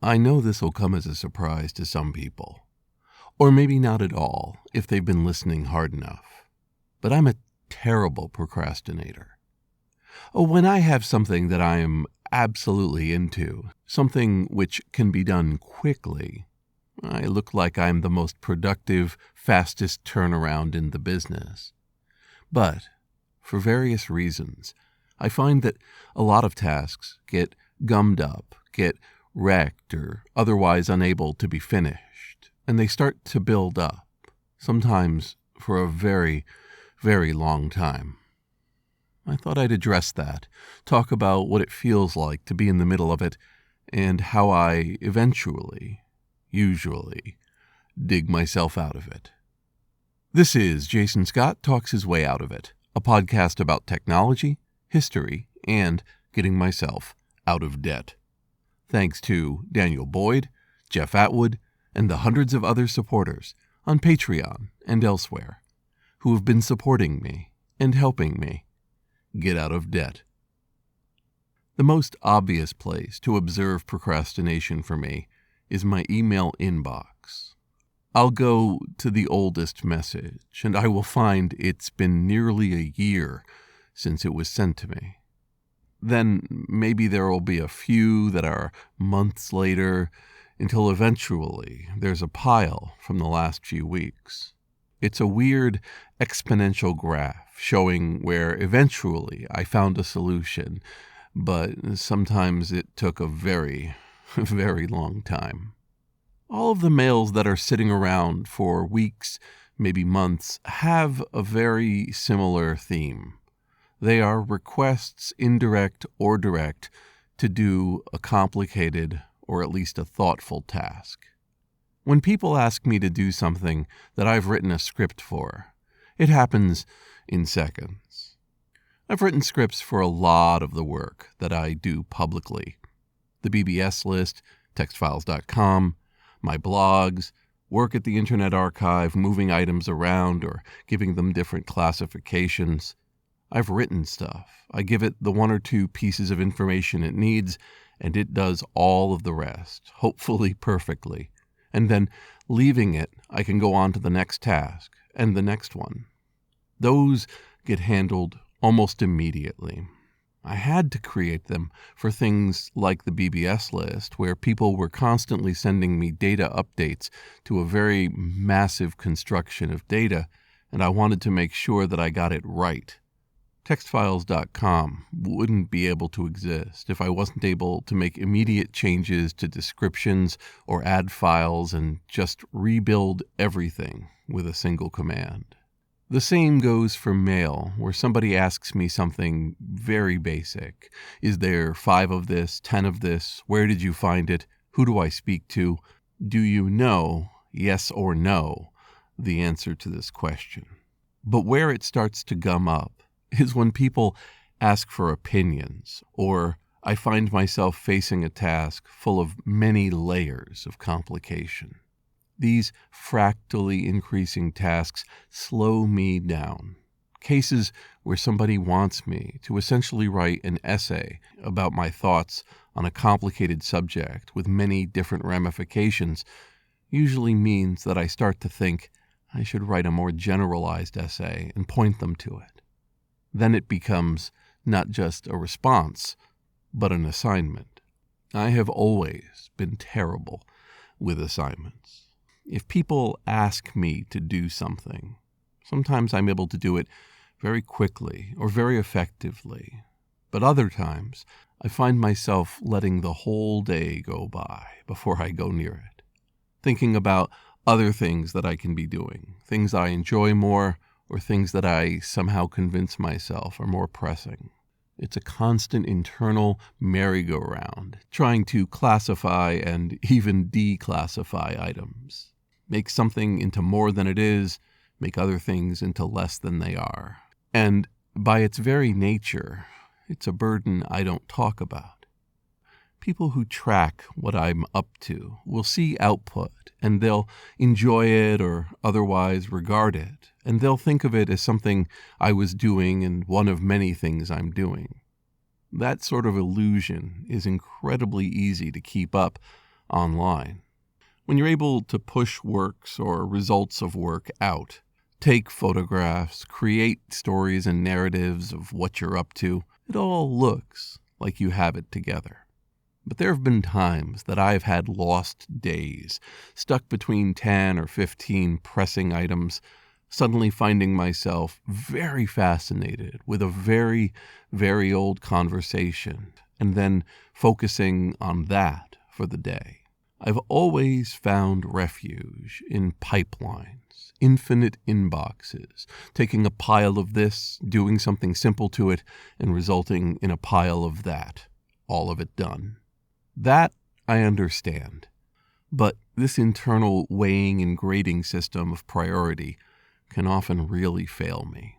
I know this will come as a surprise to some people, or maybe not at all if they've been listening hard enough, but I'm a terrible procrastinator. When I have something that I am absolutely into, something which can be done quickly, I look like I'm the most productive, fastest turnaround in the business. But, for various reasons, I find that a lot of tasks get gummed up, get wrecked, or otherwise unable to be finished, and they start to build up, sometimes for a very, very long time. I thought I'd address that, talk about what it feels like to be in the middle of it, and how I usually, dig myself out of it. This is Jason Scott Talks His Way Out of It, a podcast about technology, history, and getting myself out of debt. Thanks to Daniel Boyd, Jeff Atwood, and the hundreds of other supporters on Patreon and elsewhere who have been supporting me and helping me get out of debt. The most obvious place to observe procrastination for me is my email inbox. I'll go to the oldest message, and I will find it's been nearly a year since it was sent to me. Then maybe there will be a few that are months later, until eventually there's a pile from the last few weeks. It's a weird exponential graph showing where eventually I found a solution, but sometimes it took a very, very long time. All of the mails that are sitting around for weeks, maybe months, have a very similar theme. They are requests, indirect or direct, to do a complicated or at least a thoughtful task. When people ask me to do something that I've written a script for, it happens in seconds. I've written scripts for a lot of the work that I do publicly. The BBS list, textfiles.com, my blogs, work at the Internet Archive, moving items around or giving them different classifications. I've written stuff. I give it the one or two pieces of information it needs, and it does all of the rest, hopefully perfectly. And then, leaving it, I can go on to the next task and the next one. Those get handled almost immediately. I had to create them for things like the BBS list, where people were constantly sending me data updates to a very massive construction of data, and I wanted to make sure that I got it right. Textfiles.com wouldn't be able to exist if I wasn't able to make immediate changes to descriptions or add files and just rebuild everything with a single command. The same goes for mail, where somebody asks me something very basic. Is there 5 of this, 10 of this? Where did you find it? Who do I speak to? Do you know, yes or no, the answer to this question? But where it starts to gum up is when people ask for opinions, or I find myself facing a task full of many layers of complication. These fractally increasing tasks slow me down. Cases where somebody wants me to essentially write an essay about my thoughts on a complicated subject with many different ramifications usually means that I start to think I should write a more generalized essay and point them to it. Then it becomes not just a response, but an assignment. I have always been terrible with assignments. If people ask me to do something, sometimes I'm able to do it very quickly or very effectively, but other times I find myself letting the whole day go by before I go near it, thinking about other things that I can be doing, things I enjoy more, or things that I somehow convince myself are more pressing. It's a constant internal merry-go-round, trying to classify and even declassify items, make something into more than it is, make other things into less than they are. And by its very nature, it's a burden I don't talk about. People who track what I'm up to will see output, and they'll enjoy it or otherwise regard it, and they'll think of it as something I was doing and one of many things I'm doing. That sort of illusion is incredibly easy to keep up online. When you're able to push works or results of work out, take photographs, create stories and narratives of what you're up to, it all looks like you have it together. But there have been times that I've had lost days, stuck between 10 or 15 pressing items, suddenly finding myself very fascinated with a very, very old conversation, and then focusing on that for the day. I've always found refuge in pipelines, infinite inboxes, taking a pile of this, doing something simple to it, and resulting in a pile of that, all of it done. That I understand. But this internal weighing and grading system of priority can often really fail me.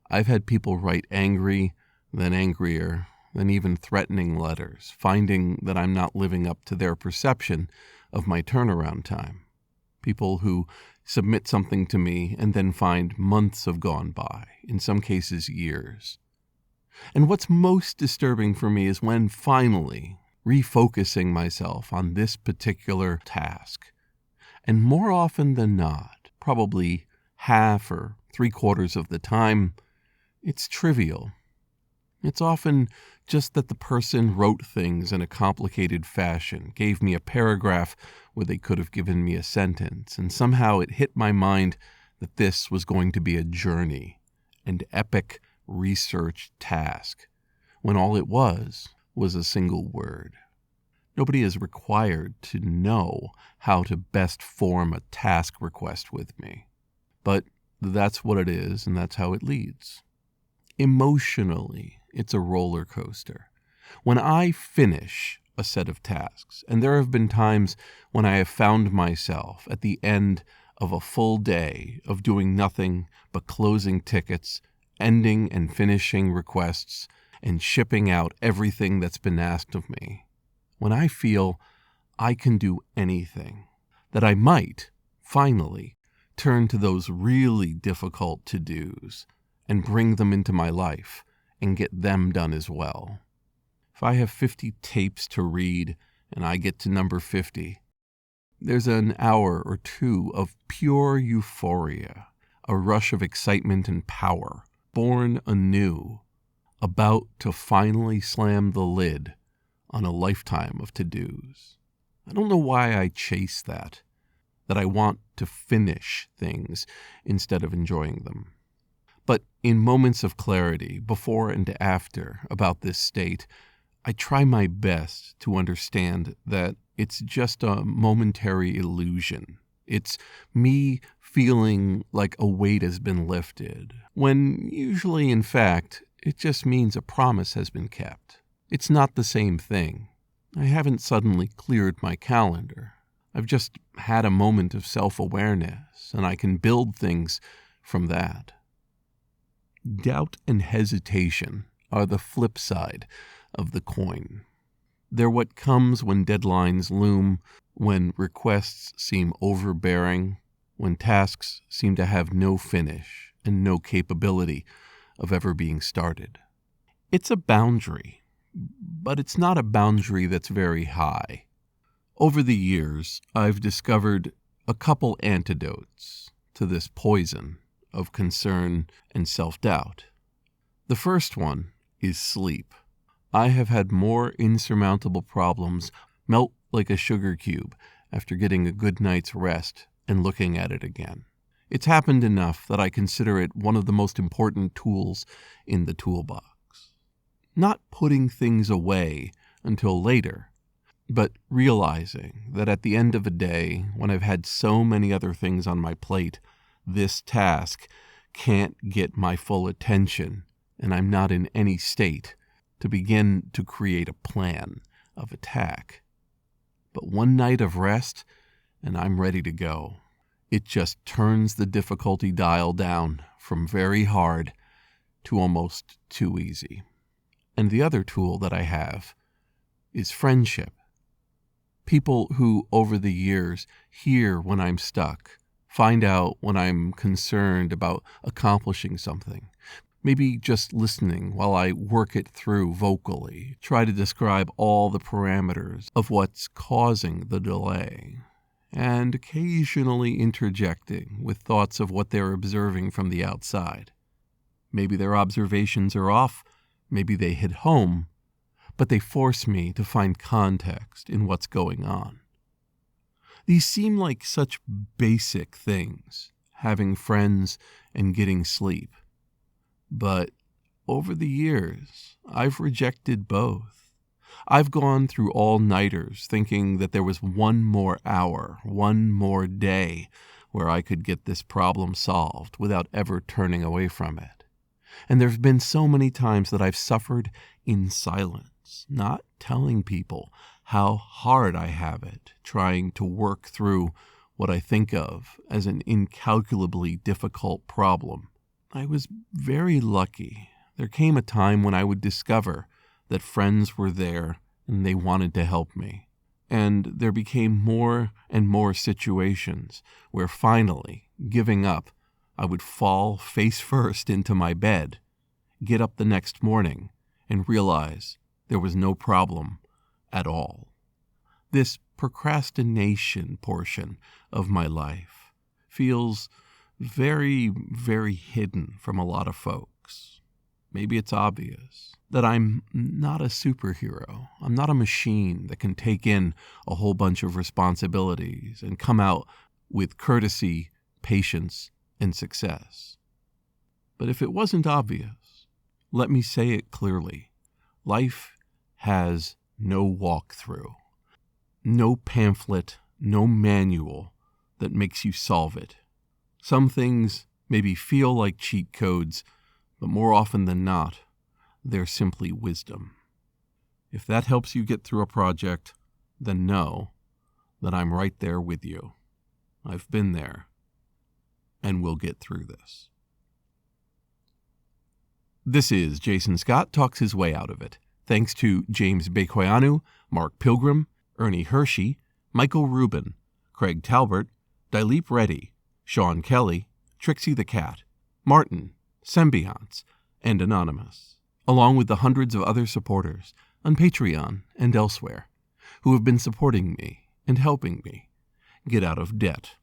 I've had people write angry, then angrier, then even threatening letters, finding that I'm not living up to their perception of my turnaround time. People who submit something to me and then find months have gone by, in some cases years. And what's most disturbing for me is when finally refocusing myself on this particular task. And more often than not, probably half or 3/4 of the time, it's trivial. It's often just that the person wrote things in a complicated fashion, gave me a paragraph where they could have given me a sentence, and somehow it hit my mind that this was going to be a journey, an epic research task, when all it was a single word. Nobody is required to know how to best form a task request with me. But that's what it is, and that's how it leads. Emotionally, it's a roller coaster. When I finish a set of tasks, and there have been times when I have found myself at the end of a full day of doing nothing but closing tickets, ending and finishing requests, and shipping out everything that's been asked of me, when I feel I can do anything, that I might, finally, turn to those really difficult to-dos and bring them into my life and get them done as well. If I have 50 tapes to read and I get to number 50, there's an hour or two of pure euphoria, a rush of excitement and power, born anew, about to finally slam the lid on a lifetime of to-dos. I don't know why I chase that I want to finish things instead of enjoying them. But in moments of clarity, before and after, about this state, I try my best to understand that it's just a momentary illusion. It's me feeling like a weight has been lifted, when usually, in fact, it just means a promise has been kept. It's not the same thing. I haven't suddenly cleared my calendar. I've just had a moment of self-awareness, and I can build things from that. Doubt and hesitation are the flip side of the coin. They're what comes when deadlines loom, when requests seem overbearing, when tasks seem to have no finish and no capability of ever being started. It's a boundary, but it's not a boundary that's very high. Over the years, I've discovered a couple antidotes to this poison of concern and self-doubt. The first one is sleep. I have had more insurmountable problems melt like a sugar cube after getting a good night's rest and looking at it again. It's happened enough that I consider it one of the most important tools in the toolbox. Not putting things away until later, but realizing that at the end of a day, when I've had so many other things on my plate, this task can't get my full attention, and I'm not in any state to begin to create a plan of attack. But one night of rest, and I'm ready to go. It just turns the difficulty dial down from very hard to almost too easy. And the other tool that I have is friendship. People who, over the years, hear when I'm stuck, find out when I'm concerned about accomplishing something. Maybe just listening while I work it through vocally, try to describe all the parameters of what's causing the delay, and occasionally interjecting with thoughts of what they're observing from the outside. Maybe their observations are off, maybe they hit home, but they force me to find context in what's going on. These seem like such basic things, having friends and getting sleep. But over the years, I've rejected both. I've gone through all-nighters thinking that there was one more hour, one more day where I could get this problem solved without ever turning away from it. And there have been so many times that I've suffered in silence, not telling people how hard I have it, trying to work through what I think of as an incalculably difficult problem. I was very lucky. There came a time when I would discover that friends were there and they wanted to help me. And there became more and more situations where finally, giving up, I would fall face first into my bed, get up the next morning, and realize there was no problem at all. This procrastination portion of my life feels very, very hidden from a lot of folks. Maybe it's obvious that I'm not a superhero. I'm not a machine that can take in a whole bunch of responsibilities and come out with courtesy, patience, and success. But if it wasn't obvious, let me say it clearly. Life has no walkthrough, no pamphlet, no manual that makes you solve it. Some things maybe feel like cheat codes, but more often than not, they're simply wisdom. If that helps you get through a project, then know that I'm right there with you. I've been there, and we'll get through this. This is Jason Scott Talks His Way Out of It. Thanks to James Bekoyanu, Mark Pilgrim, Ernie Hershey, Michael Rubin, Craig Talbert, Dilip Reddy, Sean Kelly, Trixie the Cat, Martin, Symbionts, and Anonymous, along with the hundreds of other supporters on Patreon and elsewhere who have been supporting me and helping me get out of debt.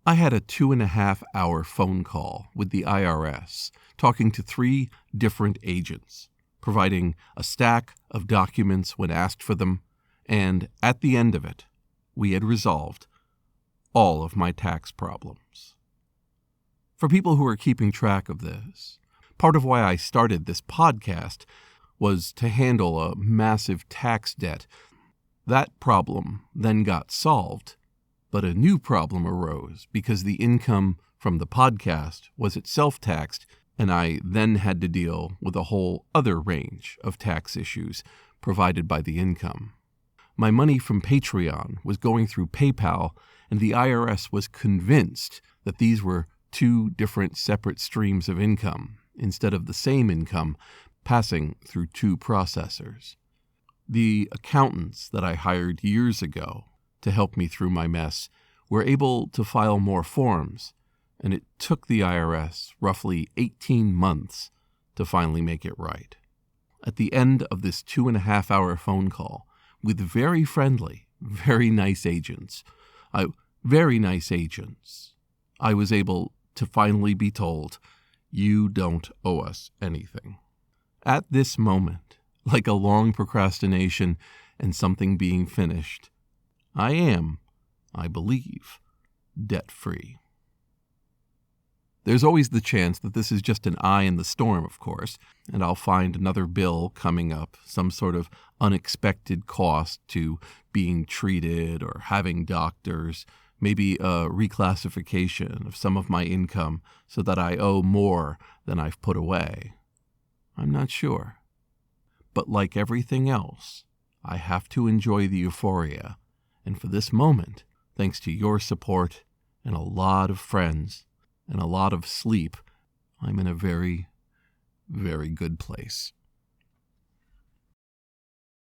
I had a 2.5-hour phone call with the IRS, talking to 3 different agents, providing a stack of documents when asked for them, and at the end of it, we had resolved all of my tax problems. For people who are keeping track of this, part of why I started this podcast was to handle a massive tax debt. That problem then got solved, but a new problem arose because the income from the podcast was itself taxed, and I then had to deal with a whole other range of tax issues provided by the income. My money from Patreon was going through PayPal, and the IRS was convinced that these were 2 different separate streams of income instead of the same income passing through 2 processors. The accountants that I hired years ago to help me through my mess were able to file more forms, and it took the IRS roughly 18 months to finally make it right. At the end of this 2.5-hour phone call with very friendly, very nice agents, I was able to finally be told, "You don't owe us anything." At this moment, like a long procrastination and something being finished, I am, I believe, debt-free. There's always the chance that this is just an eye in the storm, of course, and I'll find another bill coming up, some sort of unexpected cost to being treated or having doctors, maybe a reclassification of some of my income so that I owe more than I've put away. I'm not sure. But like everything else, I have to enjoy the euphoria. And for this moment, thanks to your support and a lot of friends and a lot of sleep, I'm in a very, very good place.